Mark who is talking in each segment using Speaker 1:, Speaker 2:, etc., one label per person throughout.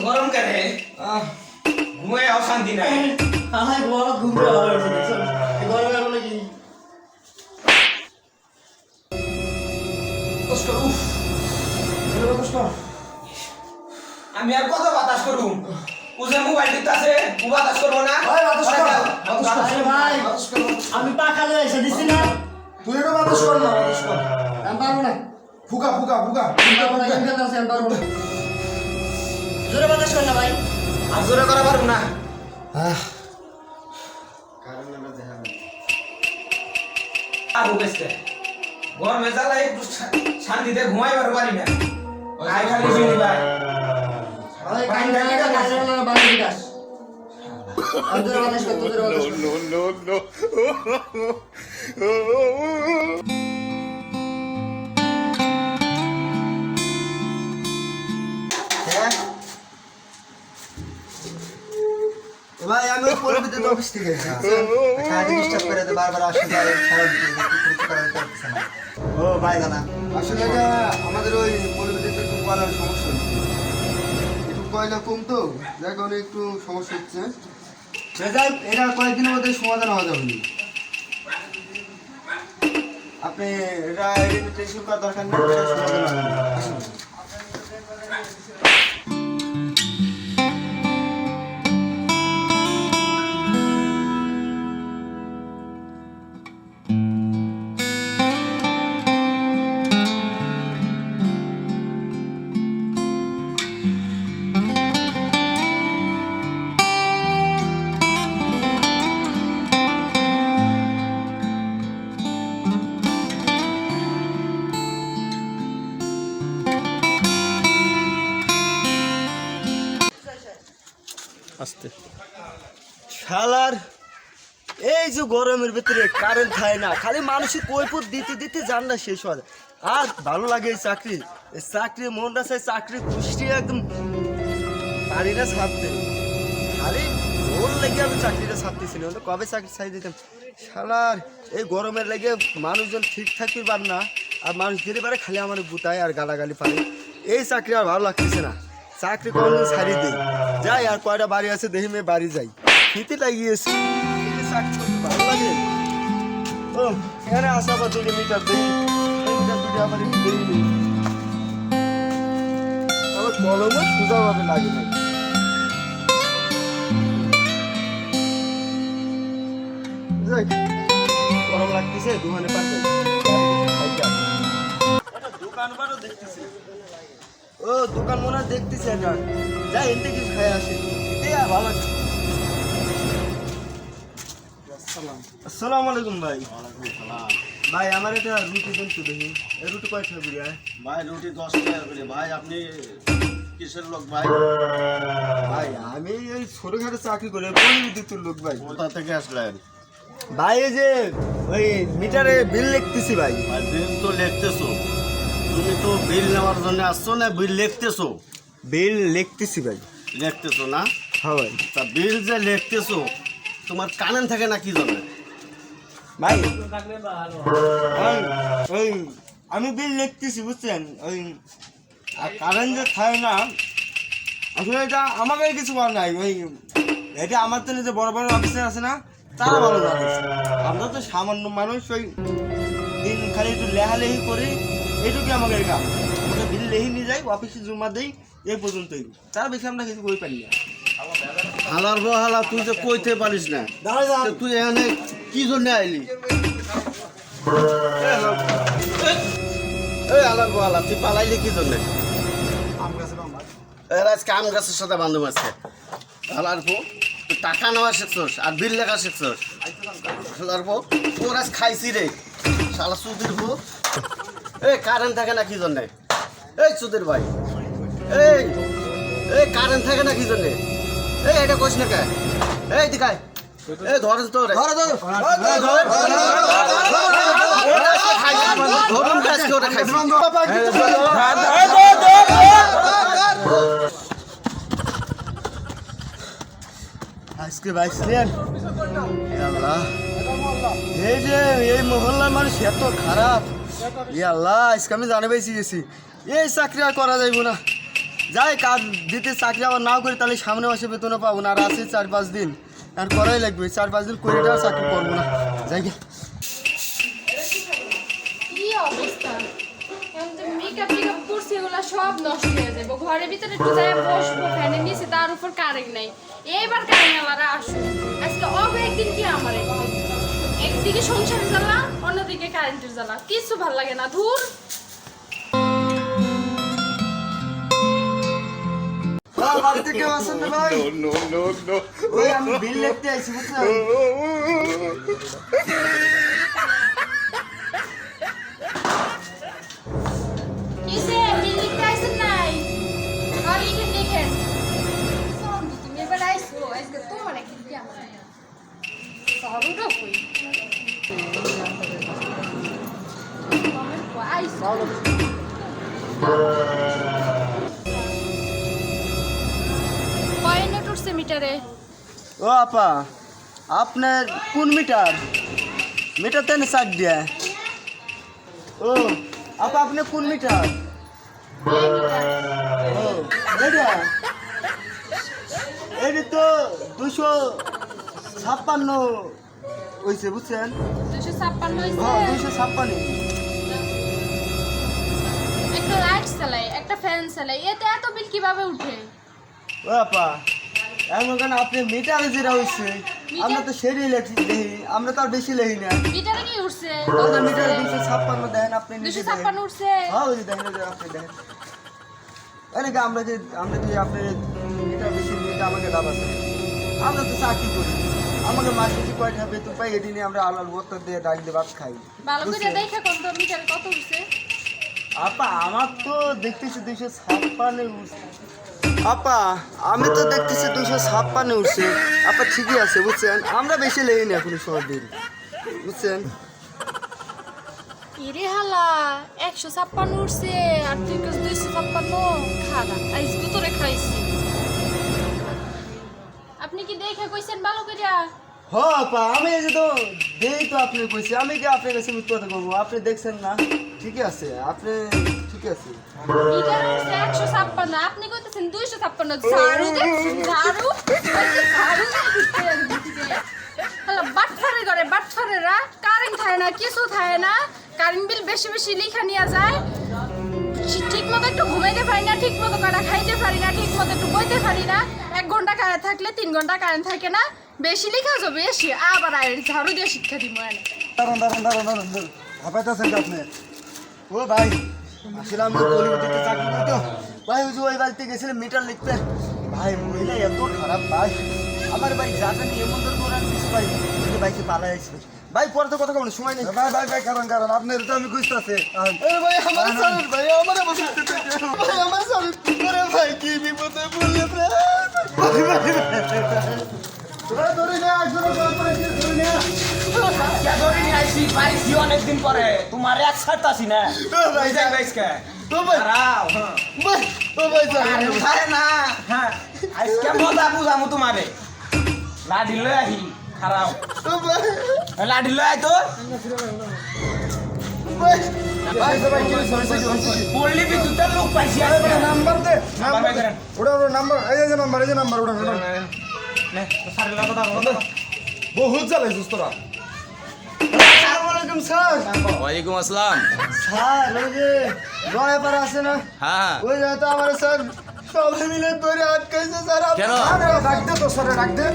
Speaker 1: গরম কেন ঘুমাই অশান্তি নাই আমি আর কত বাতাস করুম ওদের মোবাইল টিপতে আছে ও বাতাস করবো না
Speaker 2: আমি পাখা লয়ে এসে দিছি না
Speaker 1: তুই এটা বাতাস কর না বাতাস কর
Speaker 2: আমি পারবো না
Speaker 1: ফুকা ফুকা ফুকা
Speaker 2: জোরে বাতাস কর না ভাই
Speaker 1: আর জোরে করা পারবো না গরমে জ্বালা একটু শান্তিতে ঘুমাইবার পারি না আই খালি শুনি ভাই
Speaker 3: ভাই আমি পরিবিদ্যুৎ অফিস থেকে ডিস্টার্ব করে বারবার আসলে ও ভাই জানা আসলে এটা আমাদের ওই পরিবিদ্যুৎ একটু করার সমস্যা হচ্ছে একটু কয়লা কম তো যার কারণে একটু সমস্যা হচ্ছে এটা কয়েকদিনের মধ্যে সমাধান হওয়া যাবে আপনি এটা টেনশন করার দরকার নেই সমাধান হবে শালার এই যে গরমের ভিতরে কারেন্ট খায় না খালি মানুষের কৈফত দিতে দিতে জানলা শেষ হয় আর ভালো লাগে এই চাকরি মনটা চাই চাকরি খুশি একদম পারি না ছাড়তে খালি ওর লেগে আমি চাকরিটা ছাড়তেছি না কবে চাকরি ছাড়ি দিতাম শালার এই গরমের লেগে মানুষজন ঠিক থাকতে পার না আর মানুষ ধীরে পারে খালি আমার গুতায় আর গালাগালি পারে এই চাকরি আর ভালো লাগতেছে না চাকরি কোনদিন ছাড়ি দিই যাই আর কয়টা বাড়ি আছে দেখি মেয়ে বাড়ি যাই শীতে লাগিয়েছি ভালো লাগে ও এখানে আসা বা দুটো মিটার দেখি দুটো আমার দেখিনি আমার কলমও সোজাভাবে লাগে না গরম লাগতেছে দোকানে পাঠাই দোকান বারও দেখতেছে ও দোকান মনে হয় দেখতেছে এটা যাই এনতে কিছু খাই আসে ভালো লাগছে আসসালামু আলাইকুম ভাই ভাই আমার এটা রুটি দেন তো দেখি এই রুটি কয় টাকা করে
Speaker 4: ভাই রুটি 10 টাকা করে ভাই আপনি কিসের লোক ভাই
Speaker 3: ভাই আমি এই ছোটখাটো চাকরি করে পরিবিদ্যুতের লোক ভাই
Speaker 4: কোথা থেকে আসলেন
Speaker 3: ভাই এই যে ওই মিটারে বিল লিখতেছি ভাই
Speaker 4: ভাই বিল তো লিখতেছো তুমি তো বিল নেওয়ার জন্য আসছো না বিল লিখতেছো
Speaker 3: বিল লিখতেছি ভাই
Speaker 4: লিখতেছো না
Speaker 3: হ্যাঁ ভাই
Speaker 4: তা বিল যে লিখতেছো তোমার কানেন থাকে না কি জন্য
Speaker 3: ভাই ওই আমি বিল লিখতেছি বুঝছেন ওই কারেন্ট যে খায় না আসলে এটা আমাকে কিছু বলার নাই ওই এটা আমার তো যে বড় বড় অফিসার আছে না তারা ভালো জানে আমরা তো সামান্য মানুষ ওই দিন খালি একটু লেহালেহি করি এইটুকুই আমাকে কাম আমরা বিল লেহি নিয়ে যাই অফিসে জমা দিই এই পর্যন্তই তার বেশি আমরা কিছু কই পারি না
Speaker 4: হালার বহালা তুই তো কইতে পারিস না তুই এখানে কি জন্য আইলি এই হালার বহালা তুই পালাইলি কি জন্য এরা আজকে আম গাছের সাথে বান্ধব আছে হালার পো তুই টাকা নেওয়া শিখছস আর বিল লেখা শিখছস হালার পো তোর আজ খাইছি রে শালা সুদির পো এই কারেন্ট থাকে না কি জন্যে এই সুদির ভাই এই এই কারেন্ট থাকে না কি জন্যে এই এটা কইস না কে এই দিকাই এই ধরেন তো রে ধরুন আজকে ওটা খাইছি
Speaker 3: আজকে বাইছিলেন আল্লাহ এই যে এই মহল্লার মানুষ এত খারাপ আল্লাহ আজকে আমি জানে বেশি গেছি এই চাকরি আর করা যাইব না যাই কাজ দিতে চাকরি আবার নাও করি তাহলে সামনে মাসে বেতনও পাবো না আর আছে 4-5 দিন আর করাই লাগবে 4-5 দিন করে আর চাকরি করবো না যাই গে।
Speaker 5: কি অবস্থা এখন তো মেকআপ টেকআপ করছি এগুলো সব নষ্ট হয়ে যাবে ঘরের ভিতরে একটু যাই বসবো ফ্যানের নিচে তার উপর কারেন্ট নাই এইবার কারেন্ট আলারা আসুন আজকে একদিন কি আমার একদিকে সংসার জ্বালা অন্যদিকে কারেন্টের জ্বালা কিছু ভাল লাগে না ধুর
Speaker 3: বাড়িতে কেউ আছেন না ভাই ওই আমি বিল লিখতে আইছি বুঝছেন
Speaker 5: কিসে মিলিতে আইছেন নাই আর লিখেন লিখেন তুমি এবার আইছো আজকে তোমার একদিন কি আমার সরুটা কই আইছো কয় ইউনিট উঠছে মিটারে
Speaker 3: ও আপা আপনার কোন মিটার মিটার তেন সাইড দিয়া ও আপা আপনি কোন মিটার ও এটা এটা তো 256 হয়েছে বুঝছেন
Speaker 5: 256 হইছে
Speaker 3: হ্যাঁ 256
Speaker 5: একটা লাইট চালাই একটা ফ্যান চালাই এতে এত বিল কিভাবে উঠে
Speaker 3: ও আপা এমন কেন আপনি মিটারে যেটা হয়েছে আমরা তো সেটাই লেখি দেখি আমরা তো আর বেশি লেখি না
Speaker 5: মিটারে কি উঠছে
Speaker 3: আপনার মিটারে 256 দেন আপনি নিজে দেখেন
Speaker 5: 256 উঠছে
Speaker 3: হ্যাঁ ওই যে দেখেন ওই যে আপনি দেখেন এদিকে আমরা যে আপনি মিটার বেশি মিটার আমাকে লাভ আছে আমরা তো চাকরি করি আমাকে মাসে যে কয়টা বেতন পাই এটি নিয়ে আমরা আলার ভর্তা দিয়ে ডাল দিয়ে ভাত খাই
Speaker 5: ভালো করে দেখা কোন তো মিটারে কত উঠছে
Speaker 3: আপা আমার তো দেখতেছি 256 উঠছে আপা আমি তো দেখতেছি 256 উঠছে আপা ঠিকই আছে বুঝছেন আমরা বেশি লেই না এখন সব দিন বুঝছেন
Speaker 5: ইরে হালা 156 উঠছে আর তুই কস 256 খালা আইজ তোরে খাইছি আপনি কি দেখে কইছেন ভালো কইরা
Speaker 3: হ আপা আমি এই যে তো দেই তো আপনি কইছি আমি কি আপনার কাছে মিথ্যা কথা বলবো আপনি দেখছেন না ঠিকই আছে আপনি ঠিক আছে
Speaker 5: মিটারে উঠছে 156 আপনি কইতেছেন 256 ঝাড়ু দেখছেন ঝাড়ু ঝাড়ু দিতে হ্যালো বাটফারে করে বাটফারেরা কারেন্ট থাকে না কিছু থাকে না কারেন্ট বিল বেশি বেশি লিখা নিয়ে যায় ঠিক মতো একটু ঘুমাইতে পারি না ঠিক মতো কাটা খাইতে পারি না ঠিক মতো একটু বইতে পারি না 1 ঘন্টা কারেন্ট থাকলে 3 ঘন্টা কারেন্ট থাকে না বেশি লিখা যাবে বেশি আবার ঝাড়ু দিয়ে শিক্ষা দিব
Speaker 3: দাঁড়ান হাঁপাইতেছেন আপনি ও ভাই আসলে আমি কলিউডে চাকরি করি তো ভাই ওই যে ওই বাড়িতে গেছিলাম মিটার লিখতে ভাই মহিলা এত খারাপ ভাই আমার ভাই যাটা নিয়ে এমন ধরে করার কিছু ভাই বাইকে পালাই আছে ভাই পরে তো কথা বলে সময় নেই ভাই ভাই ভাই কারণ আপনার তো আমি খুঁজতেছি ভাই আমার সালুট ভাই আমার ভাই আমার সালুট করে ভাই কি বিপদে বললে ধরে না আসলে
Speaker 1: ধরে নিয়ে আইসি পাইছি অনেকদিন পরে তোমার এক ছাড়তাছি না
Speaker 3: ভাই
Speaker 1: যাই বাইসকে
Speaker 3: ও ভাই
Speaker 1: খারাপ
Speaker 3: ভাই ও ভাই
Speaker 1: আরে উঠায় না হ্যাঁ আজকে মজা বুঝামু তোমারে লাডি লই আহি খারাপ
Speaker 3: ও ভাই
Speaker 1: লাডি লই আই তো
Speaker 3: ভাই ভাই কি
Speaker 1: পল্লী বিদ্যুতের লোক পাইছি আজকে
Speaker 3: নাম্বার দে
Speaker 1: নাম্বার বাই করেন
Speaker 3: ওটা নাম্বার এই যে নাম্বার ওটা
Speaker 1: নে সারে লাগো দাও
Speaker 3: বহুত জ্বালাইছিস তোরা আসসালামু আলাইকুম স্যার
Speaker 6: ওয়ালাইকুম আসসালাম।
Speaker 3: স্যার ওই যে গয়াপাড়া আছে না
Speaker 6: হ্যাঁ
Speaker 3: ওই জায়গাতে আমার স্যার সবাই মিলে ধরে আটকাইছে স্যার
Speaker 6: কেন?
Speaker 3: ডাক দে তো স্যার ডাক দে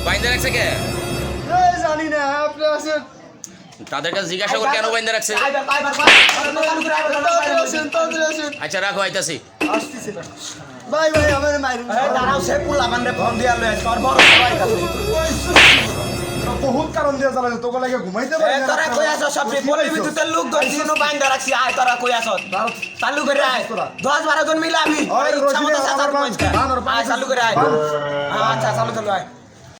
Speaker 6: বাইন্দা রাখছে কে?
Speaker 3: এই জানি না আপনি আছেন
Speaker 6: তাদের কাছে জিজ্ঞাসা করে কেন বাইন্দা রাখছে?
Speaker 1: আইবার
Speaker 3: তাড়াতাড়ি আসেন
Speaker 6: আচ্ছা রাখো আইতাছি
Speaker 3: আসতেছে ভাই ভাই আমার মাইরুন
Speaker 1: এই দাঁড়াও সে পুলা বান্ডে ফোন দিয়া লই আইছে, ওর বড় সবাই কাছে।
Speaker 7: বহুত কারণ দিয়ে চালাইছে তোকে লাগে ঘুমাইতে
Speaker 1: এ তোরা কই আছো সব বলি বিদ্যুতের লোক ধরছি নো বাইন্দা রাখছি আয় তোরা কই আছো চালু করে আয় 10-12 জন মিলে আমি
Speaker 7: ওই
Speaker 1: ইচ্ছা মতো
Speaker 7: রশিদে
Speaker 1: চাচা
Speaker 7: আমার
Speaker 1: কইছে
Speaker 7: বান, ওর
Speaker 1: আয় চালু করে আয় আচ্ছা চালু আয়